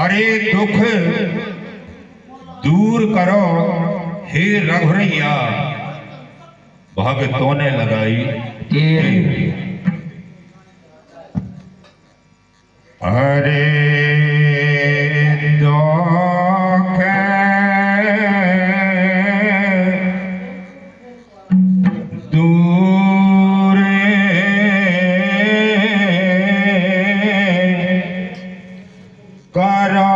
अरे दुख दूर करो हे रघुरैया, भगतों ने लगाई तेरी। अरे दुख दूर करो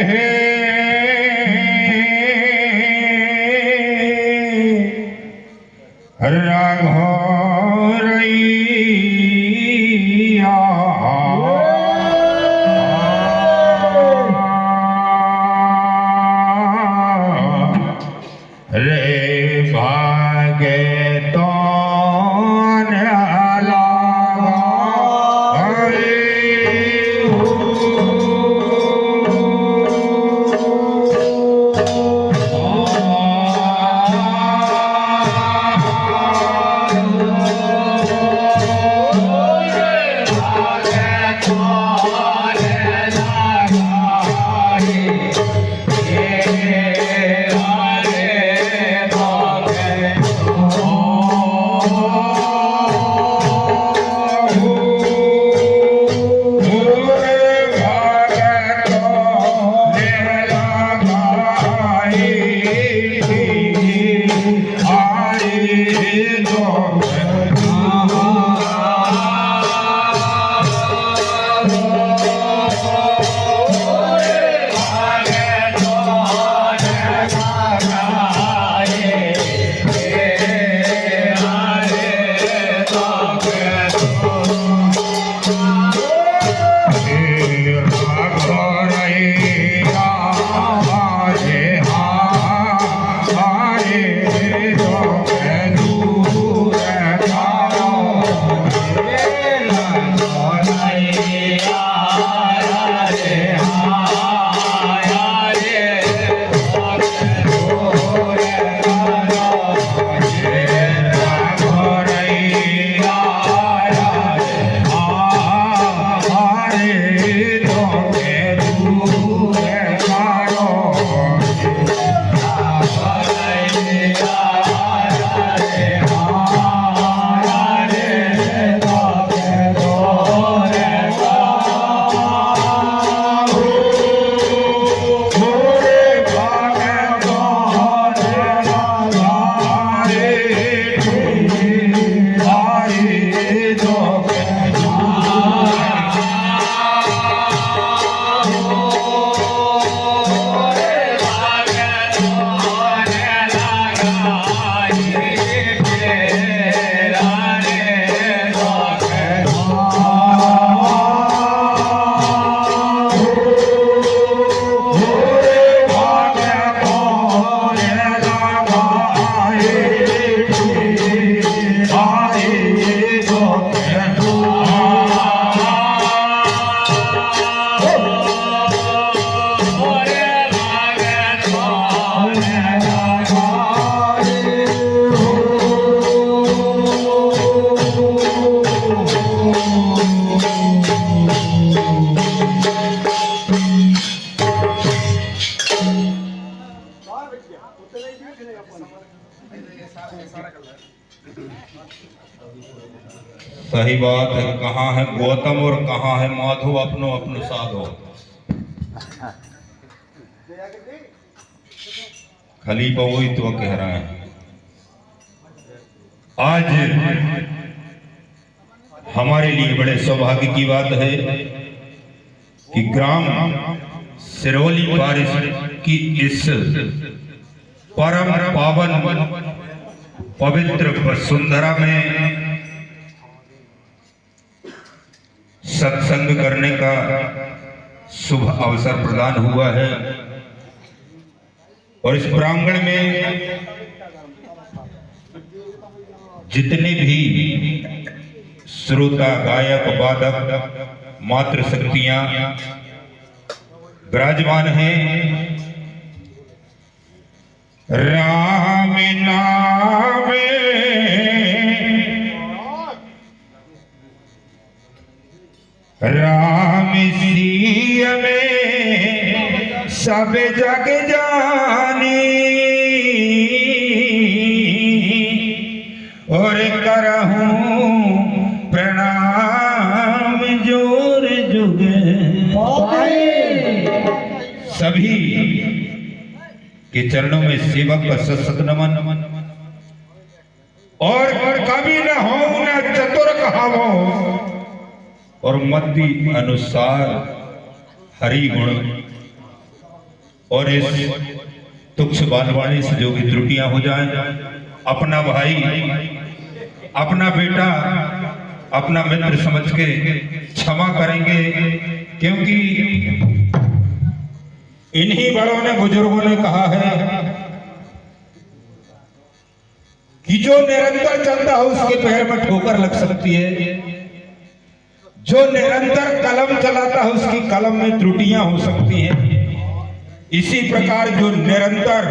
हे रघुरैया। रे भागे तो सही बात है। कहाँ है गौतम और कहाँ है माधव, अपनो अपनो साधो। खलीफा वही तो कह रहा है। आज हमारे लिए बड़े सौभाग्य की बात है कि ग्राम सिरोली बारिश की इस परम पावन पवित्र वसुंधरा में सत्संग करने का शुभ अवसर प्रदान हुआ है। और इस प्रांगण में जितने भी श्रोता, गायक, वादक, मातृ शक्तियां विराजमान हैं, राम नाम राम सिया में सभी के चरणों में सेवक का सत नमन। और कभी न हो न चतुर कहावो, और मति अनुसार हरि गुण। और इस तुच्छ बालवाणी से जो भी त्रुटियां हो जाएं, अपना भाई, अपना बेटा, अपना मित्र समझ के क्षमा करेंगे, क्योंकि इन्हीं बड़ों ने, बुजुर्गों ने कहा है कि जो निरंतर चलता है उसके पैर में ठोकर लग सकती है, जो निरंतर कलम चलाता है उसकी कलम में त्रुटियां हो सकती हैं। इसी प्रकार जो निरंतर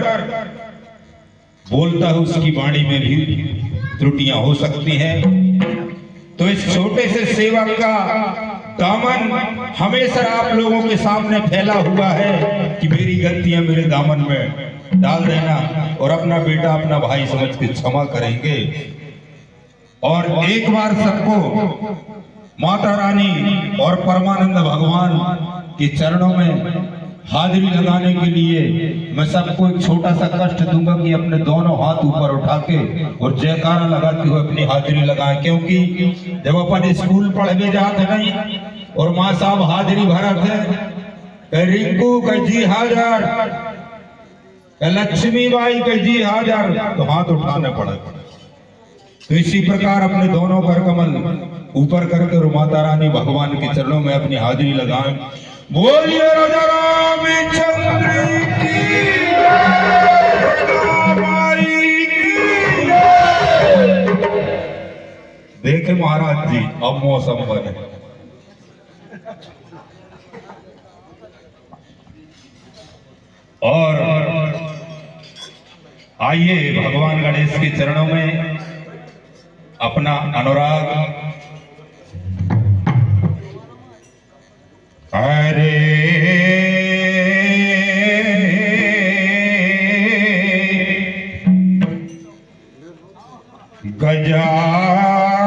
बोलता है उसकी वाणी में भी त्रुटियां हो सकती हैं। तो इस छोटे से सेवक का दामन हमेशा आप लोगों के सामने फैला हुआ है कि मेरी गलतियां मेरे दामन में डाल देना, और अपना बेटा, अपना भाई समझ के क्षमा करेंगे। और एक बार सबको माता रानी और परमानंद भगवान के चरणों में हाजिरी लगाने के लिए मैं सबको एक छोटा सा कष्ट दूंगा कि अपने दोनों हाथ ऊपर उठा के और जयकारा लगाते हुए अपनी हाजिरी लगाएं। क्योंकि जब अपन स्कूल पढ़ने जाते नहीं और माँ साहब हाजिरी भरा थे, रिंकू का जी हाजर, लक्ष्मी बाई का जी हाजर, तो हाथ उठाने पड़े। तो इसी प्रकार अपने दोनों कर कमल ऊपर करके और माता रानी भगवान के चरणों में अपनी हाजिरी लगाएं। बोलिए राजा रामचंद्र की जय। देखे महाराज जी, अब मौसम बने। और आइए भगवान गणेश के चरणों में अपना अनुराग, अरे गजानन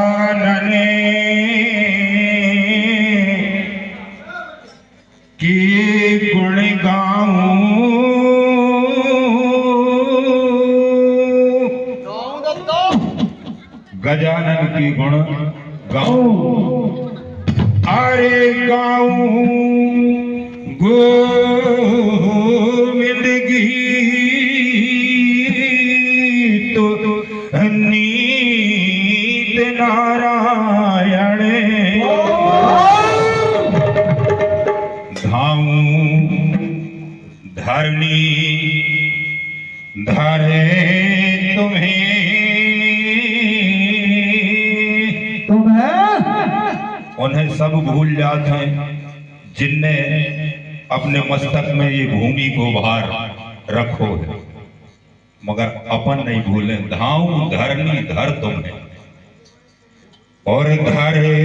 की गुण गाऊं, गजानन की गुण गाऊं, अरे गाऊं गोविंद गीत नीत नारायण, धाऊं धरणी धरे तुम्हें, उन्हें सब भूल जाते हैं जिनने अपने मस्तक में ये भूमि को भार रखो है, मगर अपन नहीं भूले। धाऊं धरनी धर तुम्हें, और धरे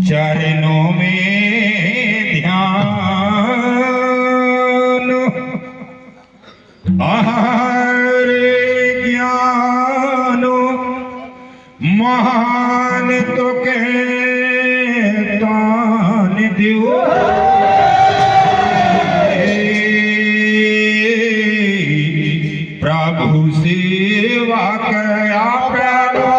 चरणों में ध्यान, आहारे ज्ञान महान तो के दान दियो, प्रभु सेवा कया प्यारो,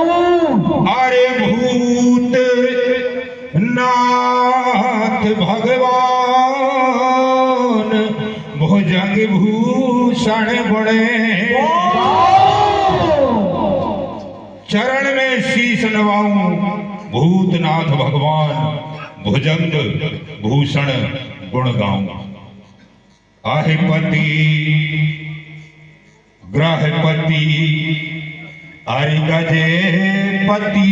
अरे भूत नाथ भगवान भुजंग भूषण बड़े, चरण में शीश नवाऊं भूतनाथ भगवान भुजंग भूषण गुण गाऊं। আহিपति ग्रहपति अरे गजेपति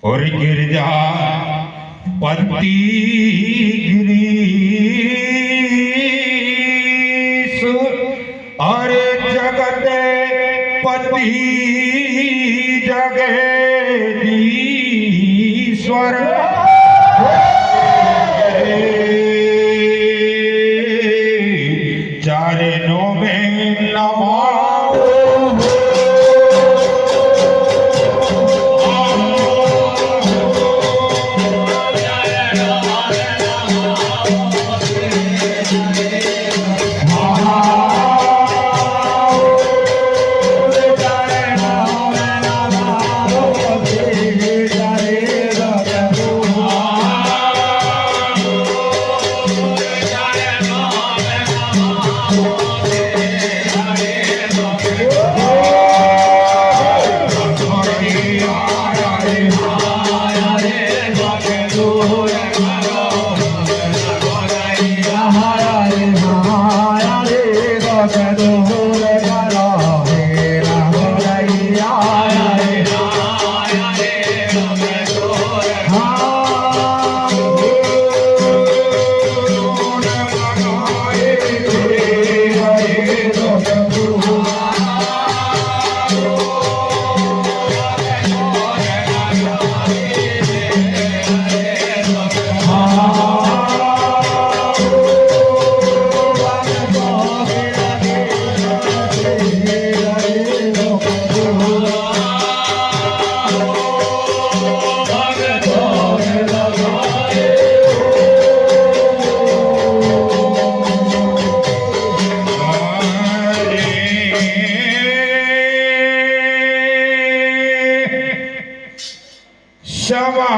और गिरजा पति गिरीश अरे जगत पति जगदीश्वर चारणों में नमाओ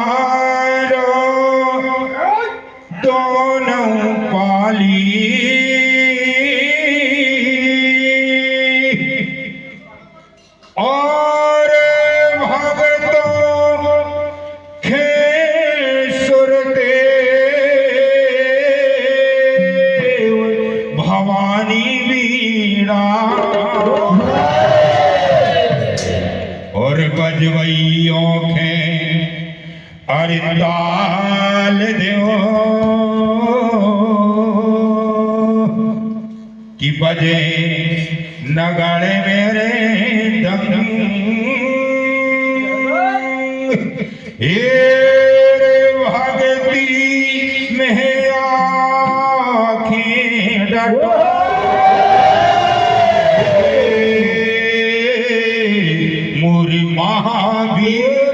समारो दोनों पाली और भगतों खे सुरदेव भवानी वीणा और बजवैयों खे अरे ताल देव कि बजे नगाड़े मेरे दम ये भगती में आँखें डटो मोरी महावीर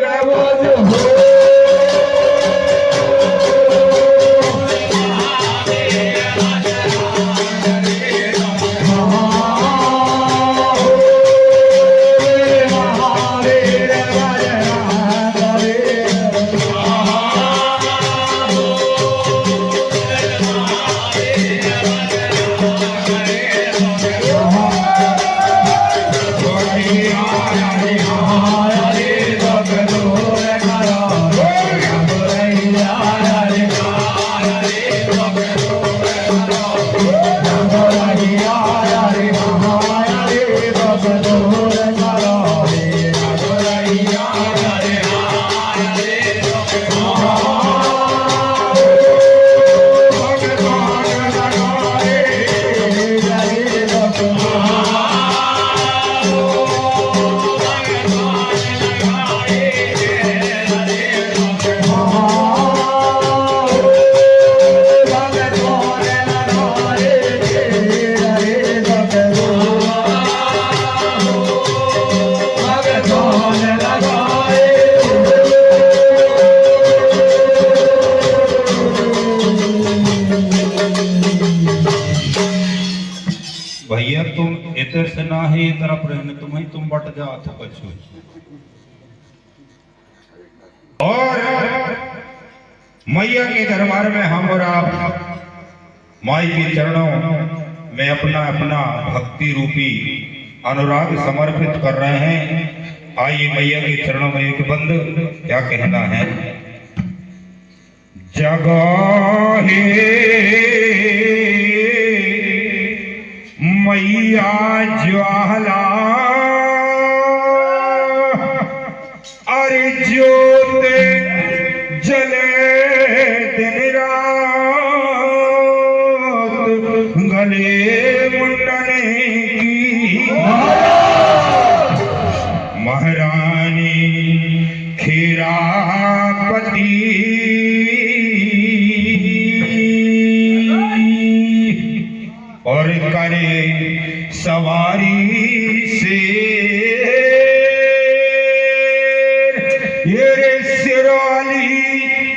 ये तरफ रहने तुम बट जाओ तो कछु। और मैया के दरबार में हम और आप माई के चरणों में अपना अपना भक्ति रूपी अनुराग समर्पित कर रहे हैं। आइए मैया के चरणों में एक बंद क्या कहना है। जगाहे मैया ज्वाला अरे ज्योत जले दिन रात गले मुंडने की महारानी खीरापति और करे सवारी से ये सिरोली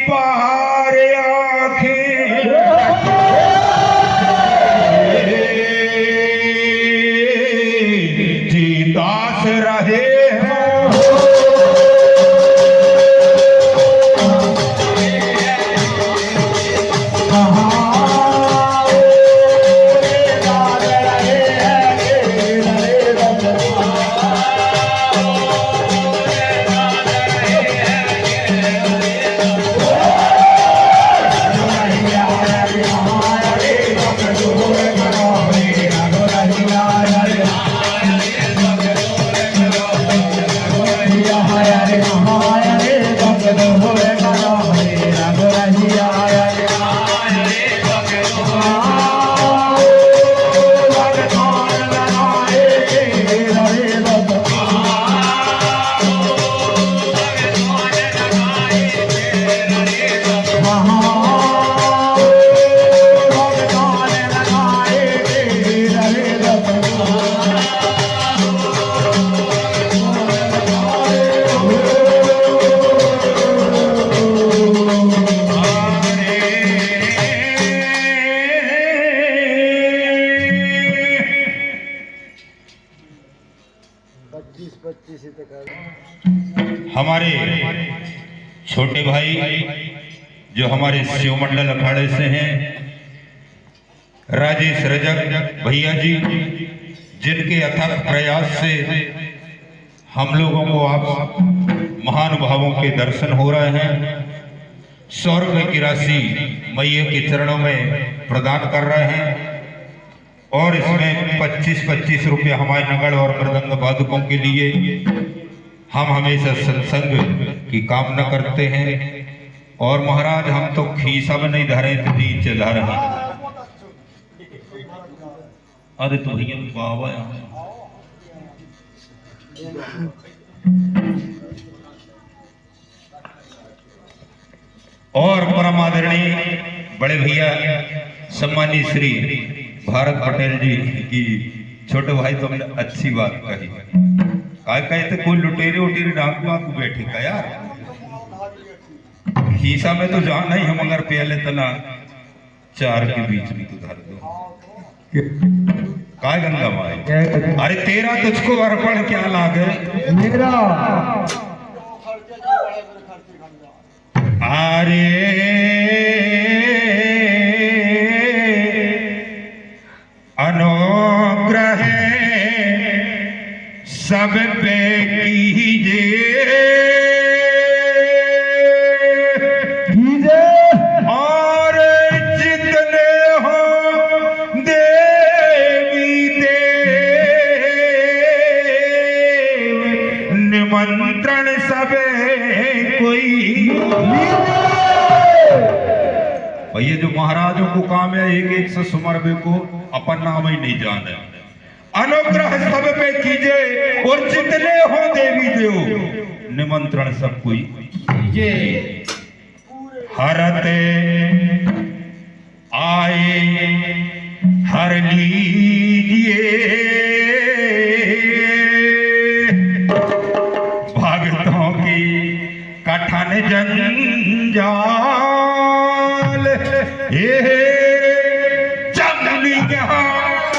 पहाड़ आंखें जी दास रहे हमारे छोटे भाई जो हमारे शिव मंडल अखाड़े से हैं, राजेश रजक भैया जी, जिनके अथक प्रयास से हम लोगों को आप महानुभावों के दर्शन हो रहे हैं। 100 रुपए की राशि मैया के चरणों में प्रदान कर रहे हैं और इसमें 25-25 रुपये हमारे नगड़ और मृदंग वादकों के लिए हम हमेशा सत्संग की कामना करते हैं। और महाराज हम तो खीसा में नहीं धरे तो नीचे धर हैं। अरे तो भैया बाबा और परम आदरणीय बड़े भैया सम्मानित श्री भारत पटेल जी की छोटे भाई तुमने अच्छी बात कही। कहते कोई लुटेरे उटेरे डाकुआ को बैठे का यार खीसा में तो जान नहीं हम अगर पहले तना 4 के बीच में तो धर दो काय गंगा माई। अरे तेरा तुझको अर्पण क्या लागे मेरा। अरे अनुग्रह सब पे कीजिए और जितने हो देवी देव निमंत्रण सब कोई। भैया जो महाराजों को काम है एक एक से सुमरबे को अपन नाम ही नहीं जाने। अनुग्रह सब पे कीजिए और जितने हो देवी देव निमंत्रण सब कोई कीजिए। हरते आए हर लीजिए भक्तों की कठिन जंजाल ये जंगली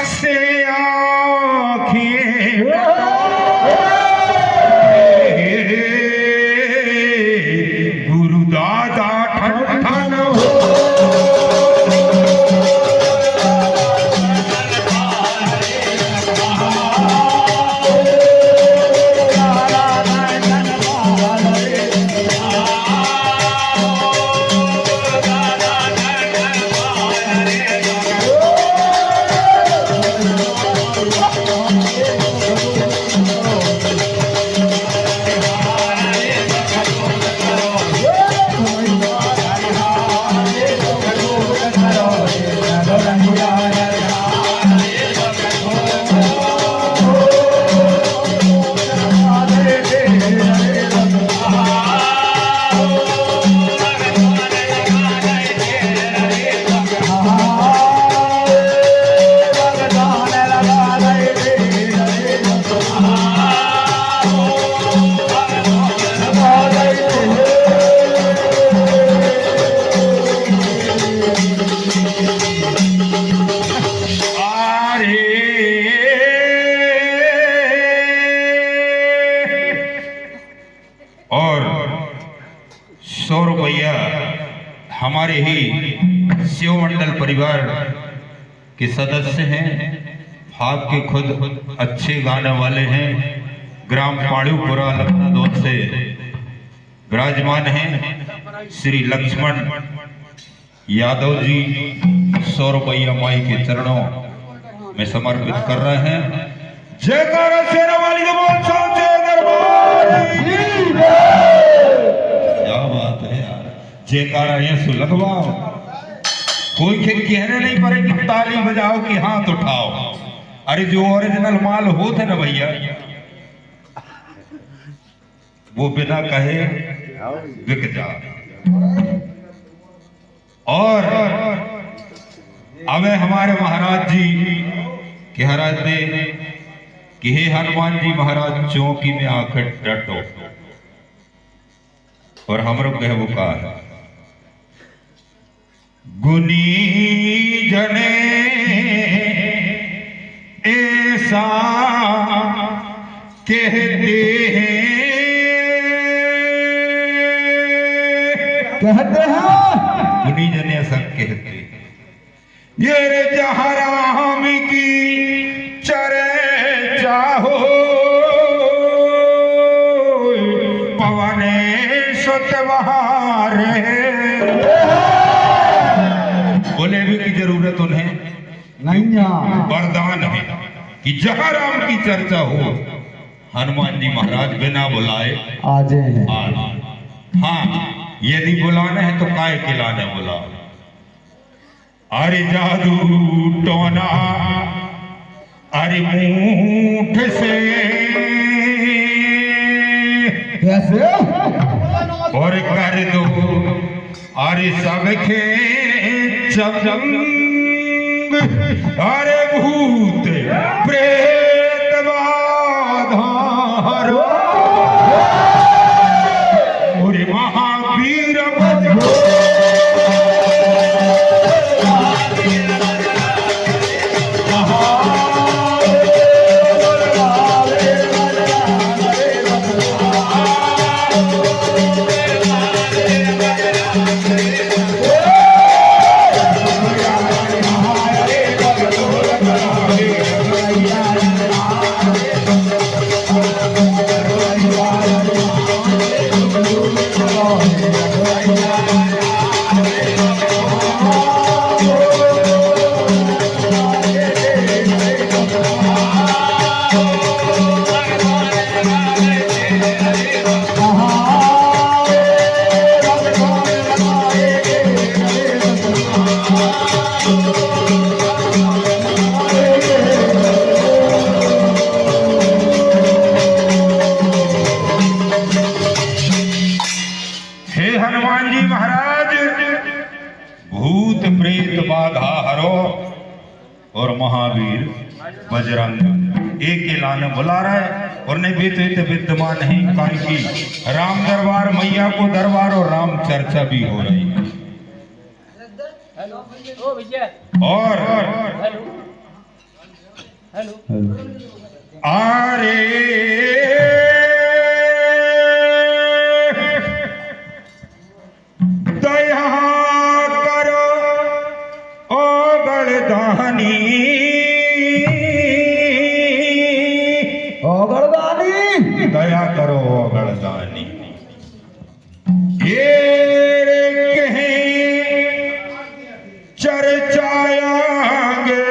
से आँखें भैया हमारे ही शिव मंडल परिवार के सदस्य हैं, भाग के खुद अच्छे गाने वाले हैं, ग्राम पाड़ूपुरा लखनऊ से विराजमान हैं श्री लक्ष्मण यादव जी 100 रुपया माई के चरणों में समर्पित कर रहे हैं। जयकारा शेरा वाली दरबार की। क्या बात है यार, जयकारा ये लगवाओ, कोई कहने नहीं पड़े कि ताली बजाओ कि हाथ उठाओ। अरे जो ओरिजिनल माल होते ना भैया, वो बिना कहे बिक जा। और अब हमारे महाराज जी कह रहे थे कि हे हनुमान जी महाराज चौकी में आकर डटो, और हमरो कहे वो कहा है गुनी जने ऐसा कहते हैं गुनी जने ऐसा कहते हैं, ये रे जहाँ राम की चर्चा हो पवने सुतवारे। बोले भी की जरूरत उन्हें नहीं, वरदान है कि जहाँ राम की चर्चा हो हनुमान जी महाराज बिना बुलाए आ जाए। हाँ, यदि बुलाना है तो काय खिलाने बुला। अरे जादू टोना अरे मूठ से कैसे और कर दो अरे सबके चमचम, अरे भूत प्रेत बाधार और महावीर और महावीर बजरंग एक लाने बुला रहा है और नहीं बेते विद्यमान नहीं, कारण की राम दरबार मैया को दरबार और राम चर्चा भी हो रही है। और अरे दया करो ओ गणदानी, दया करो गणदानी, ये कहे चर्चाएंगे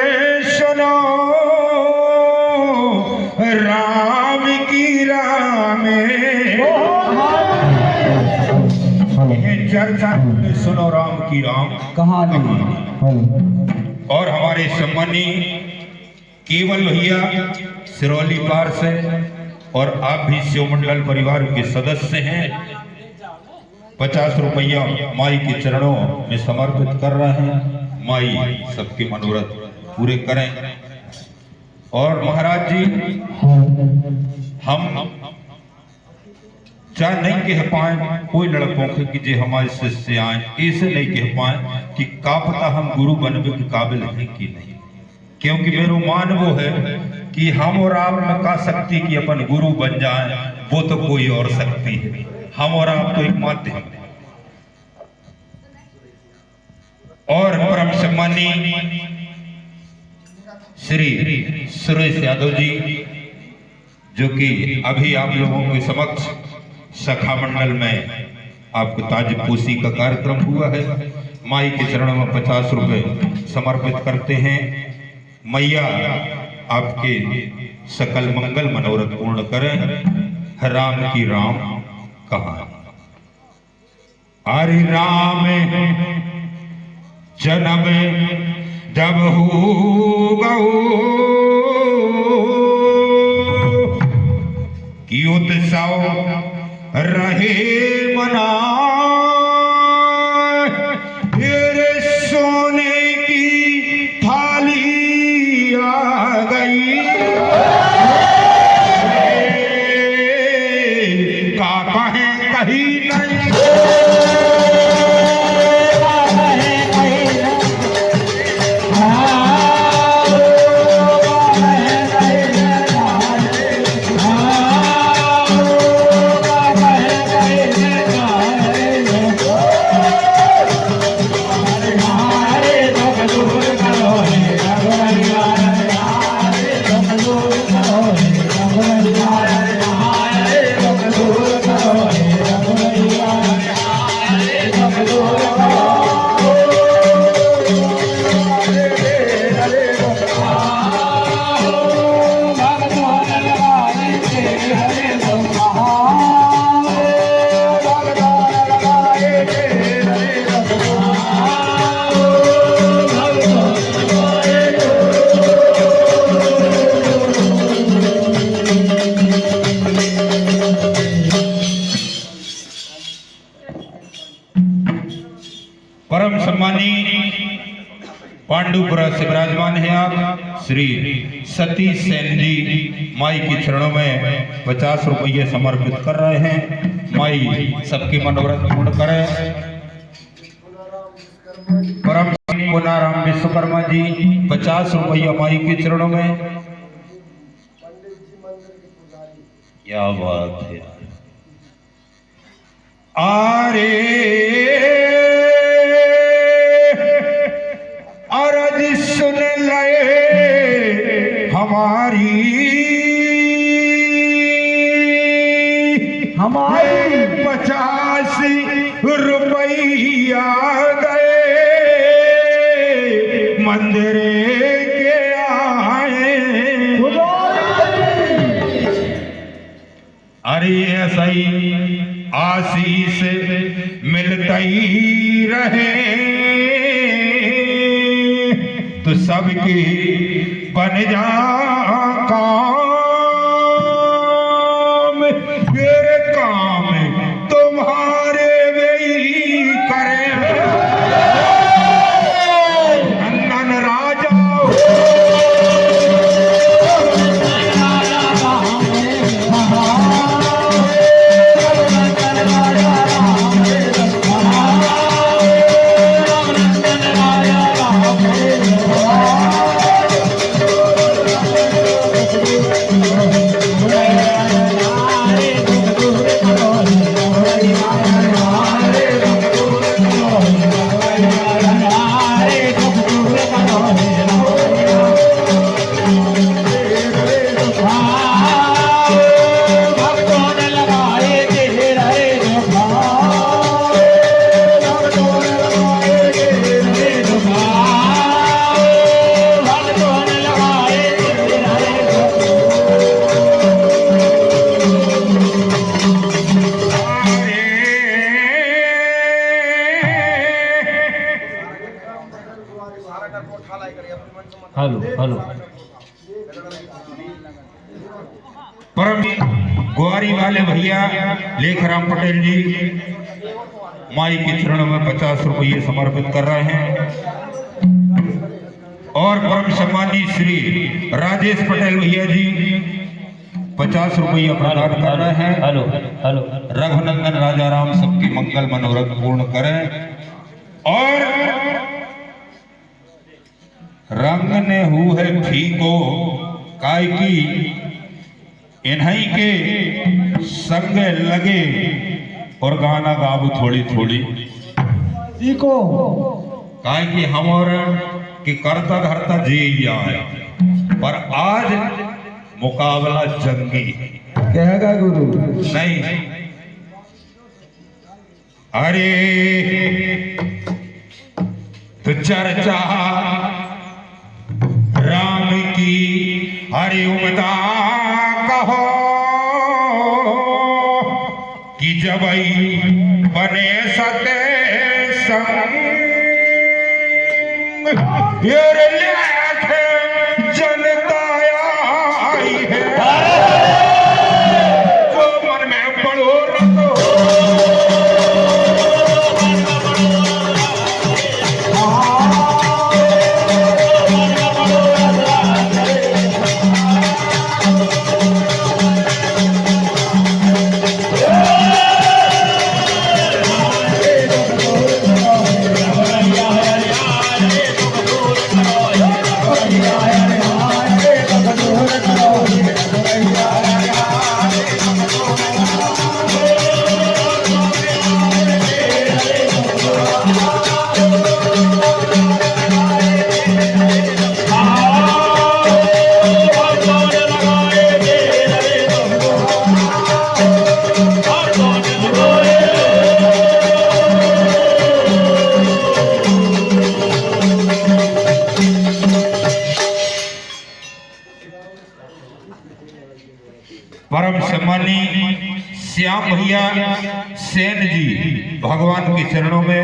सुनो राम की राम, चर्चा सुनो राम की राम कहानी। और हमारे सम्मानी केवल भैया सिरौली पार से, और आप भी शिव मंडल परिवार के सदस्य हैं, 50 रुपया माई के चरणों में समर्पित कर रहे हैं। माई सबके मनोरथ पूरे करें। और महाराज जी हम चाहे नहीं कह पाए कोई लड़कों के कि जे हमारे शिष्य आए, ऐसे नहीं कह पाए कि का पता हम गुरु बनने के काबिल हैं कि नहीं, क्योंकि मेरा मान वो है कि हम और आप में का शक्ति की अपन गुरु बन जाए, वो तो कोई और शक्ति है। हम और आप तो एक माध्यम है। और परम सम्मानी श्री सुरेश यादव जी, जो कि अभी आप लोगों के समक्ष सखा मंडल में आपको ताजपोशी का कार्यक्रम हुआ है। माई के चरणों में 50 रुपए समर्पित करते हैं। मैया आपके सकल मंगल मनोरथ पूर्ण करें। राम की राम कहानी। हरि राम जन्म जब होगा कि उत्सव रहे मना, सोने की थाली आ गई, का कहें कहीं नहीं, परम सम्मानी पांडुपुरा से विराजमान है आप श्री सतीश सेन जी, माई के चरणों में 50 रुपये समर्पित कर रहे हैं। माई सबके मनोरथ पूर्ण करें। परम पुनाराम विश्वकर्मा जी 50 रुपया माई के चरणों में। क्या बात है। अरज सुन ले हमारी 50 रुपया गए मंदिर के आए। अरे ऐसा ही आशीष मिलता ही रहे तो सबकी बन जा काम, मेरे काम तुम्हारे वही करें। नंदन राजा हेलो परम ग्वारी वाले भैया लेखराम पटेल जी माई के चरणों में 50 रुपये समर्पित कर रहे हैं। और परम सम्मानी श्री राजेश पटेल भैया जी 50 रुपये प्रदान कर रहे हैं। हेलो रघुनंदन राजा राम सबकी मंगल मनोरथ पूर्ण करें। और रंग ने हु है फीको काय की इन्हीं के संग लगे और गाना गाबू थोड़ी थोड़ी। सीखो काहे कि हम और कि करता धरता जी आए, पर आज मुकाबला जंगी कहेगा गुरु नहीं। अरे तो चर्चा राम की हरि उमदा कहो कि जब बने सते संग जनता आई है जो मन में पड़ो रखो। परम सम्मानी श्याम भैया सेन जी भगवान के चरणों में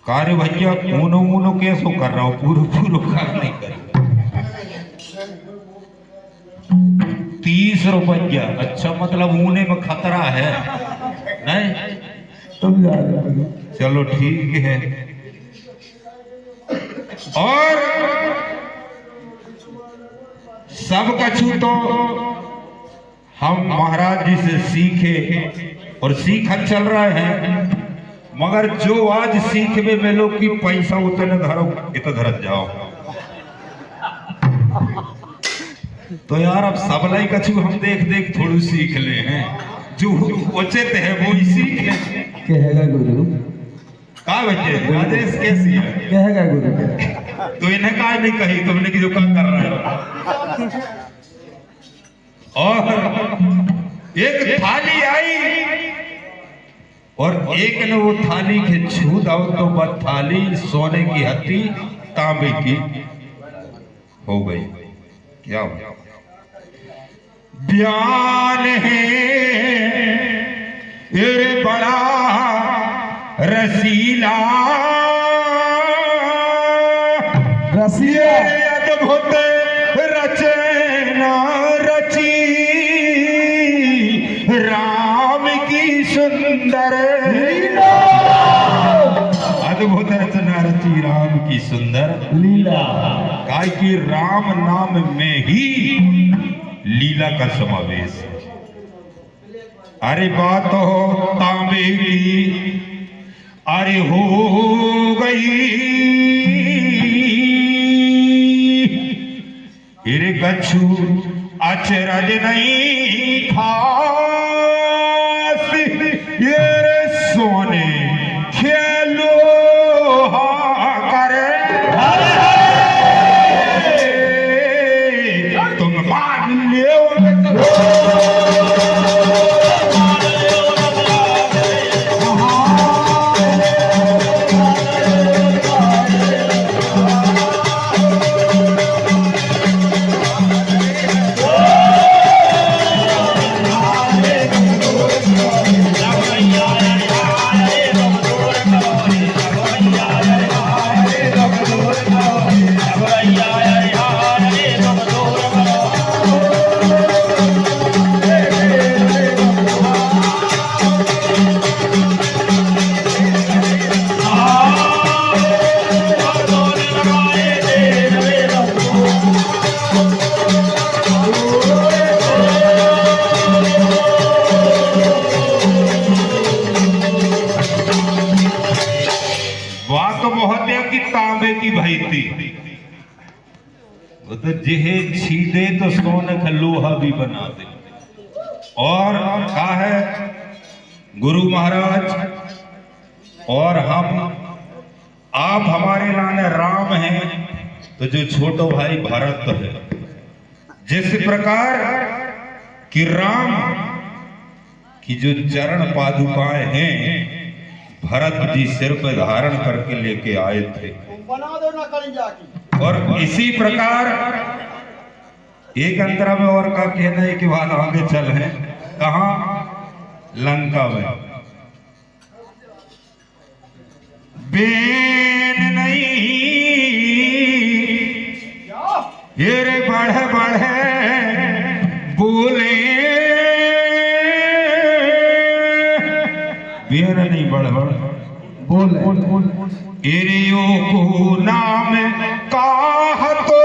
कार्य भैया ऊनो ऊनो कैसो कर रहा हूं, पूरा पूरा काम नहीं कर। 30 रुपया, अच्छा मतलब ऊने में खतरा है नहीं? तुम जा रहे हो। चलो ठीक है। और सब कछु तो हम महाराज जी से सीखे और सीखन चल रहे हैं, मगर जो आज सीखवे में लोग की पैसा उतने धरो इत धरत जाओ तो यार अब सबलाई कछु हम देख देख थोड़ी सीख ले हैं, जो उचित है वो ही सीख ले। कहेगा गुरु का बच्चे आदेश कैसी है? कहेगा गुरु तो इन्हें का नहीं कही तुमने कि जो काम कर रहा है। और एक थाली आई और एक ने वो थाली के छू दाओ तो वह थाली सोने की हथी तांबे की हो गई। क्या हो? बयान है ये बड़ा रसीला रसिया अद्भुत रचना रची राम की सुंदर लीला। अद्भुत रचना रची राम की सुंदर लीला। काय की राम नाम में ही लीला का समावेश है। अरे बात हो तांबे की, अरे हो गई हिरे कछु अचरज नहीं खास, ये सोने खेलो करे तुम मान लियो। तांबे की भाई थी वो तो जिहे छीदे तो सोने का लोहा भी बना दे। और कहा है गुरु महाराज और आप हमारे लाने राम हैं, तो जो छोटो भाई भरत है। जिस प्रकार कि राम की जो चरण पादुकाएं हैं भरत जी सिर पर धारण करके लेके आए थे, बना दो ना करी जाके। और इसी प्रकार एक अंतरा में और का कहना है कि बाद आगे चल है कहा लंका में बेन नहीं ये रे बढ़े बढ़े बोले बेन नहीं बढ़ बोल एरियो को नाम काह तो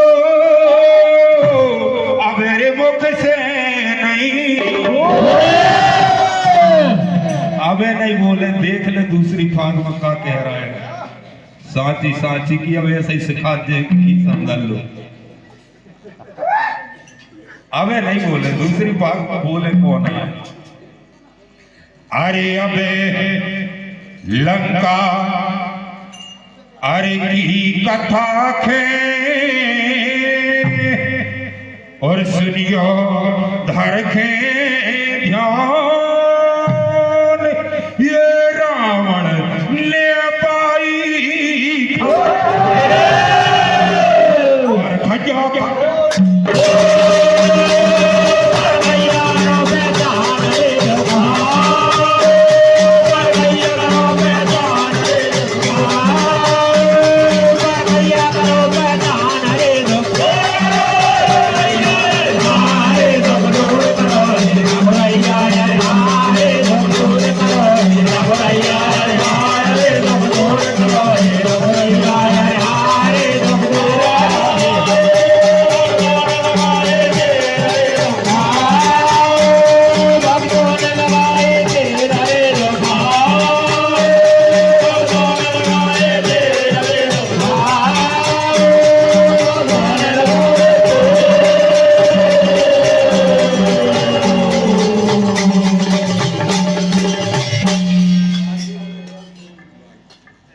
अब मेरे मुख से नहीं अबे नहीं बोले। देख ले दूसरी फाग में का कह रहा है, साची साची की अब ऐसे ही सिखा दे कि समझ लो। अबे नहीं बोले, दूसरी फाग में बोले कौन है। अरे अबे लंका अरे की कथा खे और सुनियो धर खे ध्यान, ये रावण ले पाई और खजा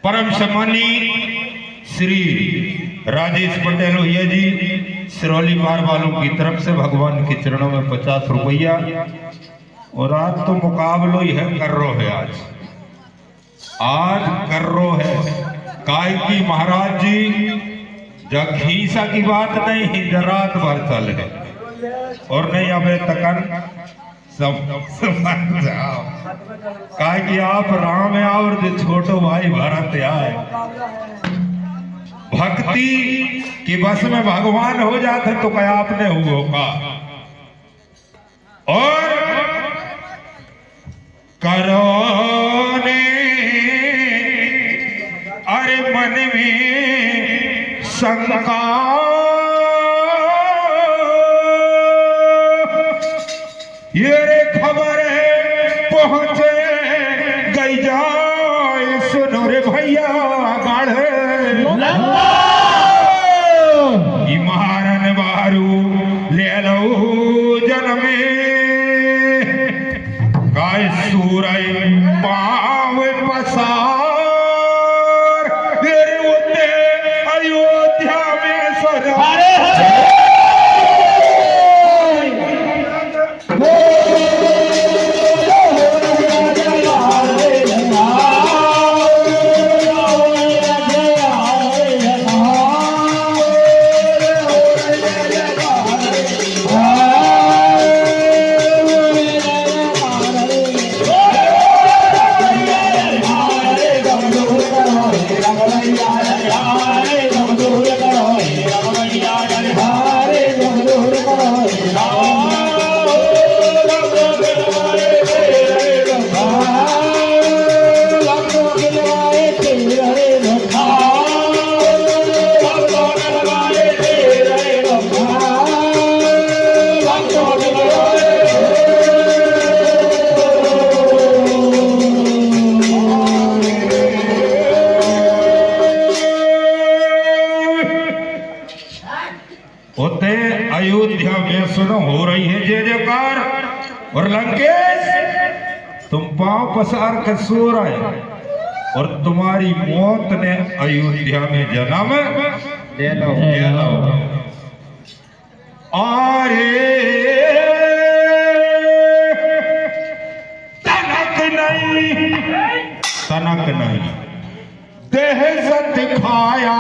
परम सम्मानी श्री राजेश पटेल भैया जी सिरौली मार वालों की तरफ से भगवान के चरणों में 50 रुपया। और आज तो मुकाबलो ही है कर रो है, आज कर रो है काय की महाराज जी जब खीसा की बात नहीं ही रात भर चल है और नहीं अबे तकन सब समझ जाओ काय कि आप राम है और जो छोटो भाई भरत आए। भक्ति की बस में भगवान हो जाते तो क्या आपने होगा। और करो ने अरे मन में शंका ये रे खबर पहुंचे गई जाए सुनो रे भैया गाढ़े महारन बारू ले लो जन्मे गाय सूरय पाव पसार मेरे उते अयोध्या में सजा होते अयोध्या में सुनो हो रही है जय जयकार। और लंकेश तुम पांव पसार कर सो रहे और तुम्हारी मौत ने अयोध्या में जन्म ले लो। अरे तनक नहीं दहशत खाया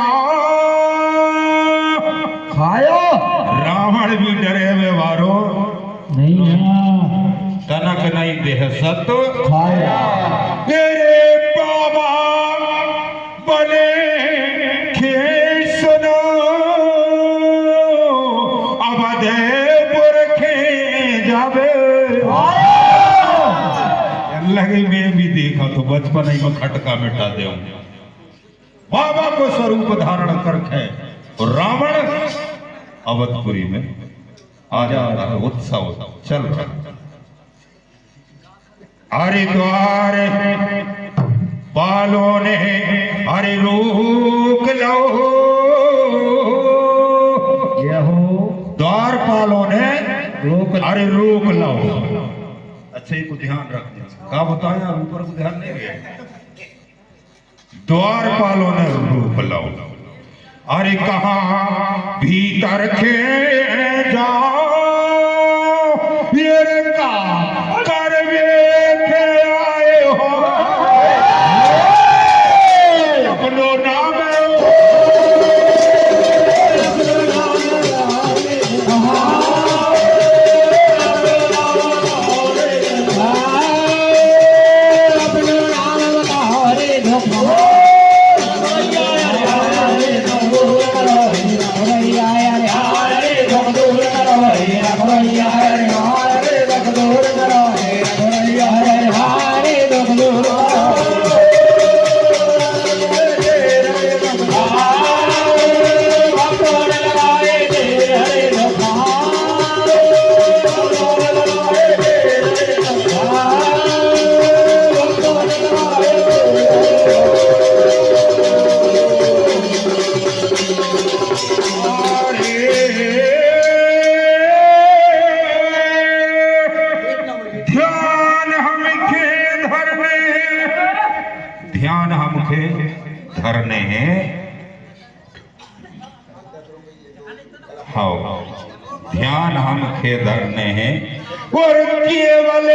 रावण भी डरे में वारो नहीं तनक नहीं दहशत खाया। तेरे बाबा बने खे सुनो अवधेपुर खे जावे लगे मैं भी देखा तो बचपन ही में खटका मिटा दे बाबा को स्वरूप धारण करके और रावण अवधपुरी में आ जा उत्सव चल रहा। हरिद्वार पालों ने हरि रोक लो द्वार पालों ने अरे रोक लो। अच्छा ही को ध्यान रखना क्या बताया ऊपर को ध्यान नहीं गया। द्वार पालों ने रोक लो अरे कहा भीतर के जाओ ये का कर के आए हो अपनो नाम ध्यान हमके धरने हैं। हाँ ध्यान हमके धरने हैं और केवल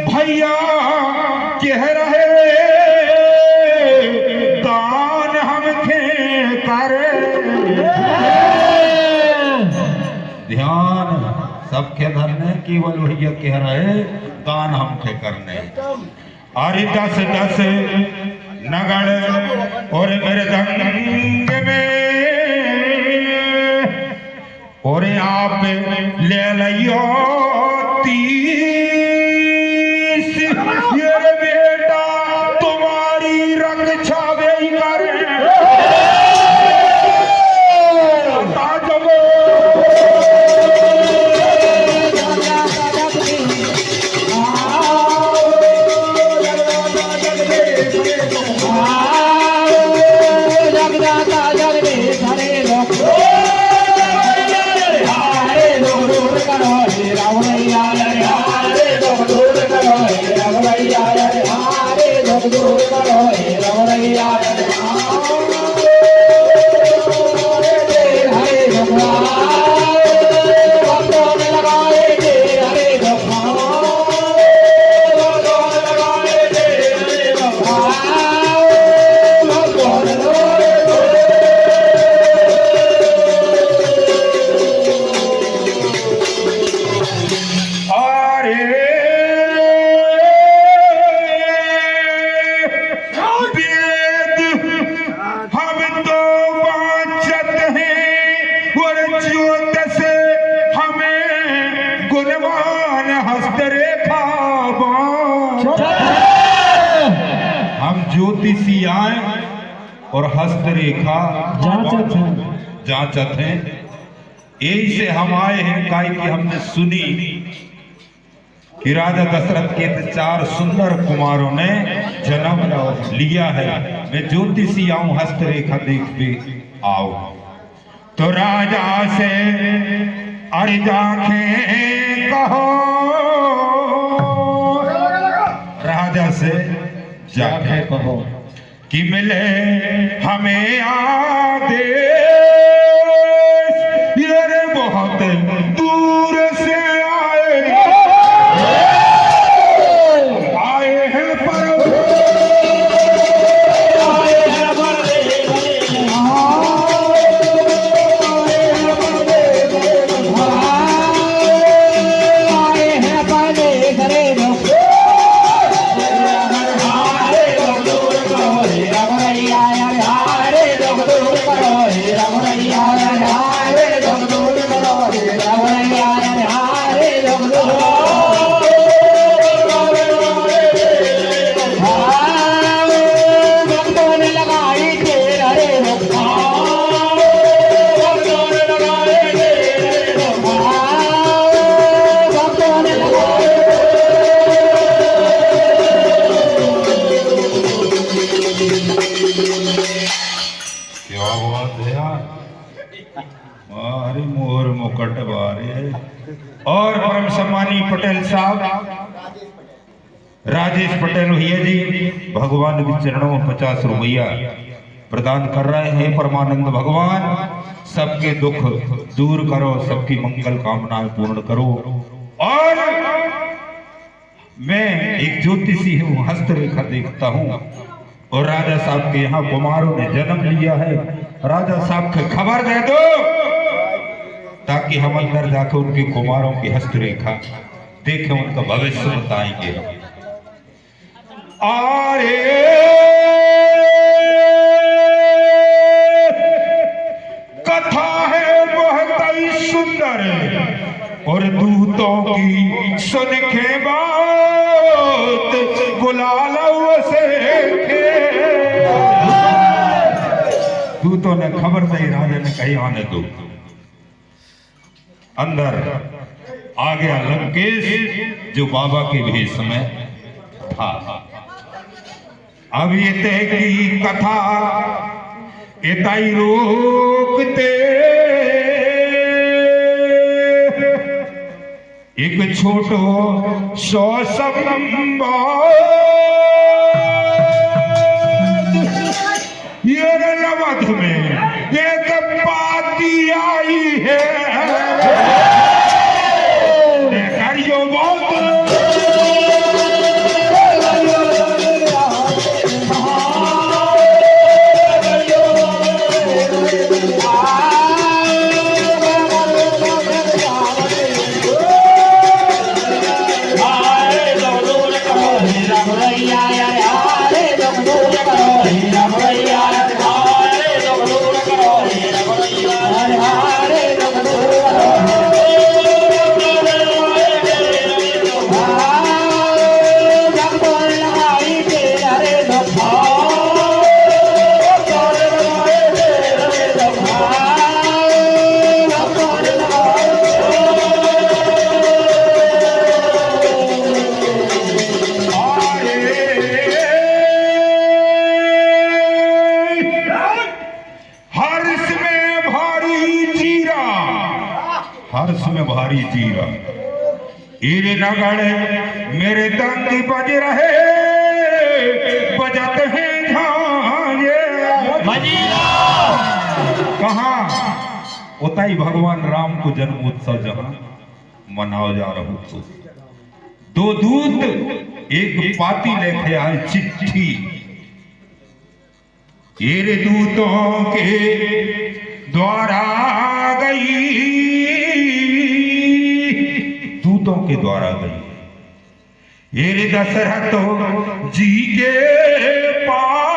भैया कह रहे दान हमके करे। ध्यान सबके धरने केवल भैया कह रहे दान हमके करने। अरे 10-10 नगड़ और मृदंग में और आप ले लियो 30 ये बेटा तुम्हारी रक्षा वे करे। ज्योतिषी आए और हस्तरेखा जांचत हैं। यही से हम आए हैं काई कि हमने सुनी कि राजा दशरथ के 4 सुंदर कुमारों ने जन्म लिया है। मैं ज्योतिषी आऊं हस्तरेखा देख के आओ तो राजा से अरे जाके कहो राजा से जाके कहो कि मिले हमें आदेश, ये रे बहुत दूर से आए हैं पर मोर मुकुट बारे। और परम सम्मानी पटेल साहब राजेश पटेल भैया जी भगवान के चरणों में 50 रुपया प्रदान कर रहे हैं। परमानंद भगवान सबके दुख दूर करो, सबकी मंगल कामनाएं पूर्ण करो। और मैं एक ज्योतिषी हूँ, हस्तरेखा देखता हूँ और राजा साहब के यहाँ कुमारों ने जन्म लिया है। राजा साहब को खबर दे दो ताकि हम अंदर जाकर उनके कुमारों की हस्तरेखा देखें, उनका भविष्य बताएंगे। अरे कथा है बहुत ही सुंदर और दूतों की सुन के बात गुलालों से दूतों ने खबर दी, राजा ने कही आने दो। अंदर आ गया लंकेश जो बाबा के भेष में था। अब ये तय की कथा इताई रोकते एक छोटो सो संवाद ये नवध में एक पाती आई है। करियो हर्ष में भारी जीरा हीरे नगड़ मेरे दंग बज रहे बजत हैं झांझे। कहाँ उताई भगवान राम को जन्म उत्सव जहां मनाओ जा रहा तो दो दूत एक पाती लेके आए चिट्ठी। हीरे दूतों के द्वारा गई, दूतों के द्वारा गई। ये दशरथ जी के पास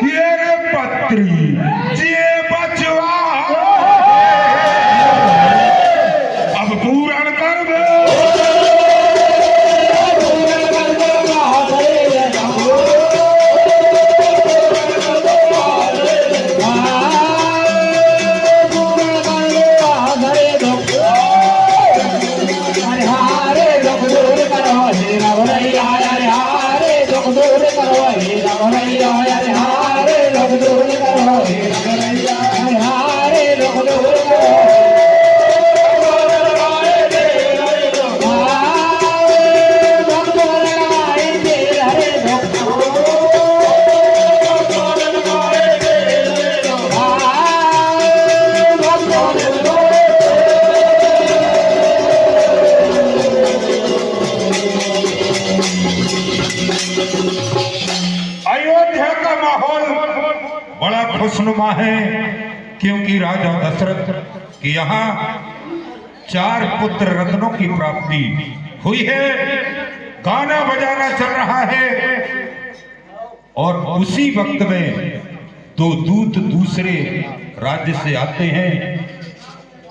ये पत्री जे बचवा अब पूर्ण कर दो। खुशनुमा है क्योंकि राजा दशरथ के यहाँ 4 पुत्र रत्नों की प्राप्ति हुई है। गाना बजाना चल रहा है और उसी वक्त में 2 दूत दूसरे राज्य से आते हैं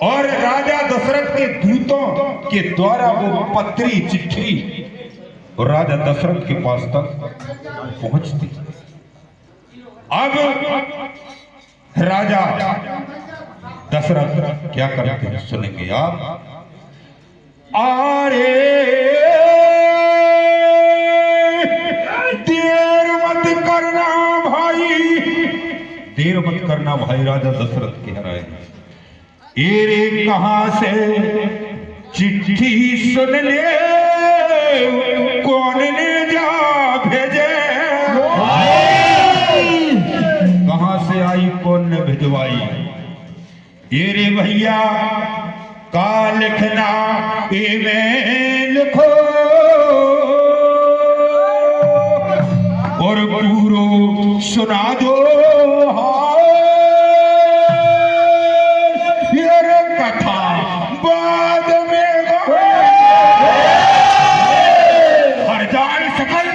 और राजा दशरथ के दूतों के द्वारा वो पत्री चिट्ठी राजा दशरथ के पास तक पहुंचती। अब राजा दशरथ क्या करते हैं सुनेंगे आप। अरे देर मत करना भाई, देर मत करना भाई, राजा दशरथ कह रहे हैं। एरे कहां से चिट्ठी सुन ले, कौन ने जा भेजे, कहां से आई कौन ने भिजवाई। ये रे भैया का लिखना ए में लिखो और पूरो सुना दो। ये रे कथा बाद में हर जाए सकल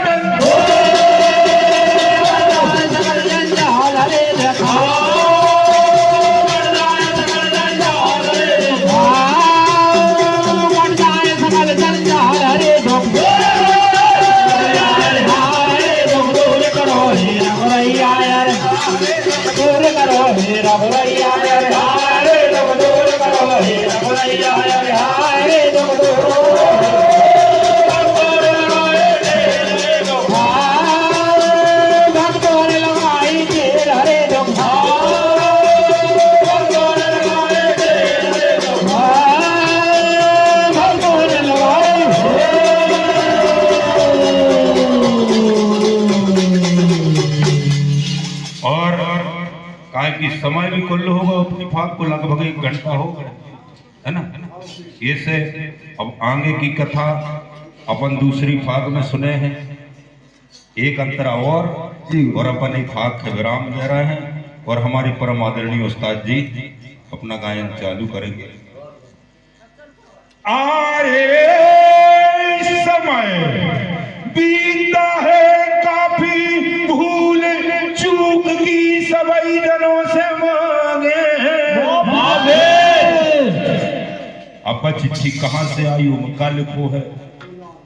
कि समय भी कुल होगा अपनी फाक को लगभग 1 घंटा हो गया है ना। ये से अब आगे की कथा अपन दूसरी फाक में सुने हैं, एक अंतरा और अपन एक फाक के विराम दे रहे हैं और हमारे परम आदरणीय उस्ताद जी अपना गायन चालू करेंगे। अरे समय बीता है काफी, भूल चूक की सभी जनों से मांगे अब चिट्ठी कहां से आई, उनका लिखो है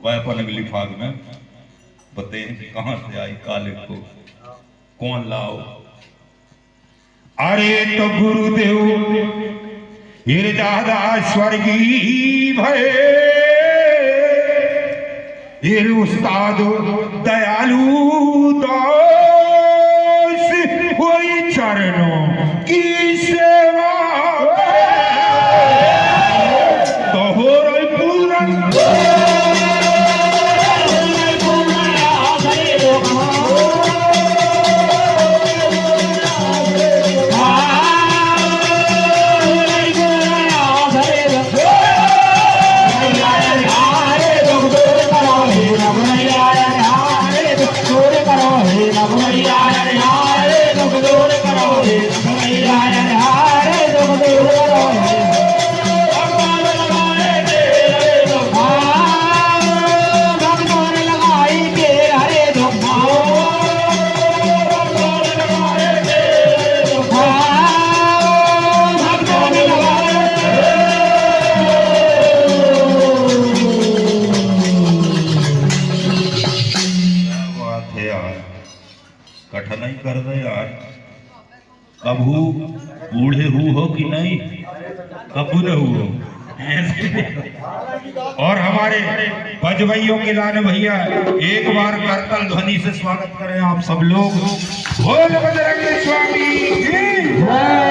वह अपन अगली भाग में बताएं कहां से आई, का लिखो, कौन लाओ। अरे तो गुरुदेव ये दादा स्वर्गीय भय, ये उस्ताद दयालु दास, वही चरणों की सेवा तो हो रही पूरन। कठिनाई कर दे यार, कबू बूढ़े हो कि नहीं, कबू न हो। और हमारे बजवैयों के लाने भैया एक बार करतल ध्वनि से स्वागत करें आप सब लोग। बोल बजरंगी स्वामी की जय।